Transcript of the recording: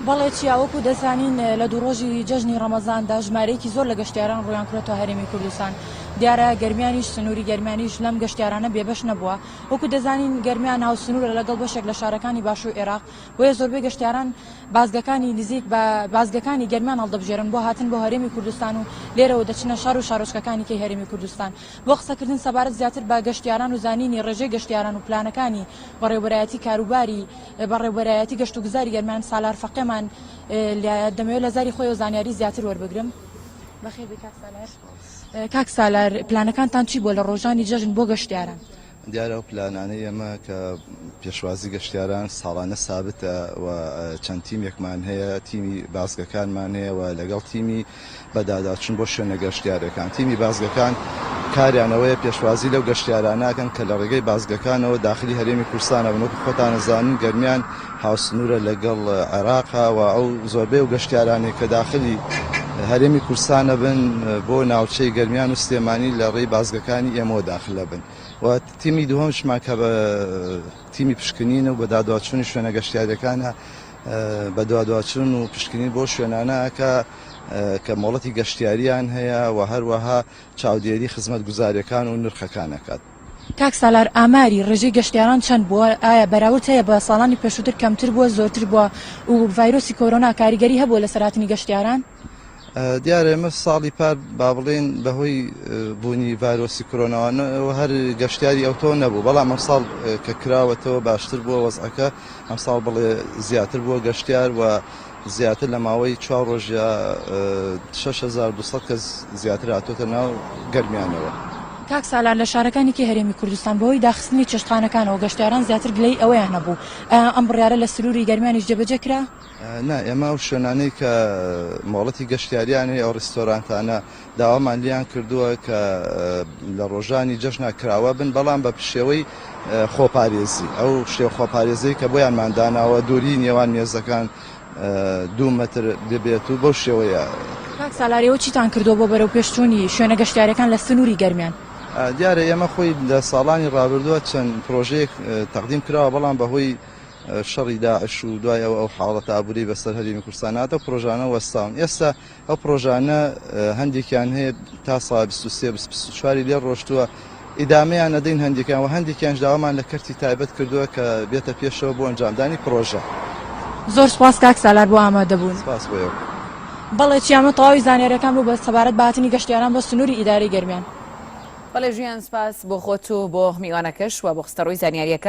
بەڵێ چیاوەکو دەزانین لە دوو ڕۆژی جەژنی ڕەمەزاندا ژمارەیەکی زۆر لە گەشتیاران ڕویان کردێتەوە هەرێمی کوردستان. دیارە گەرمیانیش سنووری گەرمیانیش لەم گەشتیارانە بێبەش نەبووە. وەکو دەزانین گەرمیان هاوسنوورە لەگەڵ بەشێک لە شارەکانی باشوور عێراق، بۆیە زۆربەی گەشتیاران بازگەکانی نزیک بە بازگەکانی گەرمیان هەڵدەبژێرن بۆ هاتن بۆ هەرێمی کوردستان و لێرەوە دەچنە شار و شارۆچکەکانی کەی هەرێمی کوردستان. بۆ قسەکردن سەبارەت زیاتر بە گەشتیاران و زانینی ڕێژەی گەشتیاران و پلانەکانی بەڕێوەبەرایەتی کاروباری بەڕێوەبەرایەتی گەشت و گوزاری گەرمیان سالار فەقێمان دەمەوێت لە زاری خۆی و زانیاری زیاتر وەربگرم. بەخێر بێ کاک سالار. کاک سالار، پلانەکانتان چی بۆ لە ڕۆژانی جەژن بۆ گەشتیاران؟ دیارە ئەو پلانانەی ئەمە کە پێشوازی گەشتیاران ساڵانە سابتە و چەند تیمێکمان هەیە، تیمی بازگەکانمان هەیە و لەگەڵ تیمی بەداداچون بۆ شوێنە گەشتیارەکان. تیمی بازگەکان کاریانەوەیە پێشوازی لەو گەشتیاراناکەن کە لە ڕێگەی بازگەکانەوە داخلی هەرێمی کوردستانە بن. وەکو خۆتانەزانن گەرمیان هاوسنوورە لەگەڵ عێراقا و ئەو زۆربەی و گەشتیارانی کە داخلی هەرێمی کوردستانە بن بۆ ناوچەی گەرمیان و سلێمانی لە ڕێی بازگەکانی ئێمەوە داخلە بن. و تیمی دووەمشمان کە بە تیمی پشکنین و بە دادواچوونی شوێنە گەشتیارەکانە بە دادواچوون و پشکنین بۆ شوێنانەکە کە مۆڵەتی گەشتیاریان هەیە و هەروەها چاودێری خزمەت گوزاریەکان و نرخەکانەکات. کاک سالار، ئاماری ڕێژەی گەشتیاران چەند بووە؟ ئایا بەراورد هەیە بە ساڵانی پێشووتر کەمتر بووە زۆرتر بووە و ڤایرۆسی کۆرۆنا کاریگەری هەبووە لە سەرهاتنی گەشتیاران؟ دیارە ئێمە ساڵی پار با بڵێن بەهۆی بوونی ڤایرۆسی کۆرۆناوانەوە هەر گەشتیاری ئەوتۆ نەبوو، بەڵام ئەم ساڵ کە کراوەتەوە باشتر بووە وەزعەکە، ئەم ساڵ بڵێ زیاتر بووە گەشتیار و زیاتر لە ماوەی 4 ڕۆژ یا 6200 کەس زیاتر هاتۆتە ناو گەرمیانەوە. کاک سالار، لە شارەکانی کە هەرێمی کوردستان بەهۆی داخستنی چێشتخانەکانەوە گەشتیاران زیاتر گلەی ئەوەیان هەبوو. ئەم بڕیارە لە سروری گەرمیانیش جێبەجێ کرا؟ نا، ئێمە ئەو شوێنانەی کە مۆڵەتی گەشتیاریانی ئەو ڕێستۆرانتانە داوامان لیان کردووە کە لە ڕۆژانی جەژنا کراوە بن، بەڵام بە پشێوەی خۆپارێزی. ئەو شێوە خۆپارێزی کە بۆیانمان داناوە دووری نێوان مێزەکان 2 مەتر ببێت و بەو شێوەیە. کاک سالارەوە چیتان کردو بۆ بەرەو پێشچوونی شوێنە گەشتیارەکان لە سنووری گەرمیان؟ دیارە ئێمە خۆی لە ساڵانی ڕابردووە چەند پرۆژەیەک تەقدیم کراوە، بەڵام بەهۆی شەڕی داعش و دوایەوە ئەو حاڵەتە ئابووری بەسەر هەرێمی کوردستان هاتە پرۆژانە وەستاون. ئێستا ئەو پرۆژانە هەندێکیان هەیە تا ساڵ 23-24 لێ ڕۆشتووە، ئیدامەیان نەدەین هەندێکیان و هەندێکیانش داوامان لە کەرتی تایبەت کردووە کە بێتە پێشەوە بۆ ئەنجامدانی پرۆژە. زۆر سپاس کاک سالار بۆ ئامادەبوون. سپاس بۆیە. بەڵێ چیامە تەواوی زانیاریەکان بوو بە سەبارەت بە هاتنی گەشتیاران بۆ سنووری ئیدارەی گەرمیان. بەڵێ ژیان، سپاس بۆ خۆت و بۆ میوانەکەش و بۆ خستەڕۆی زانیاریەکە.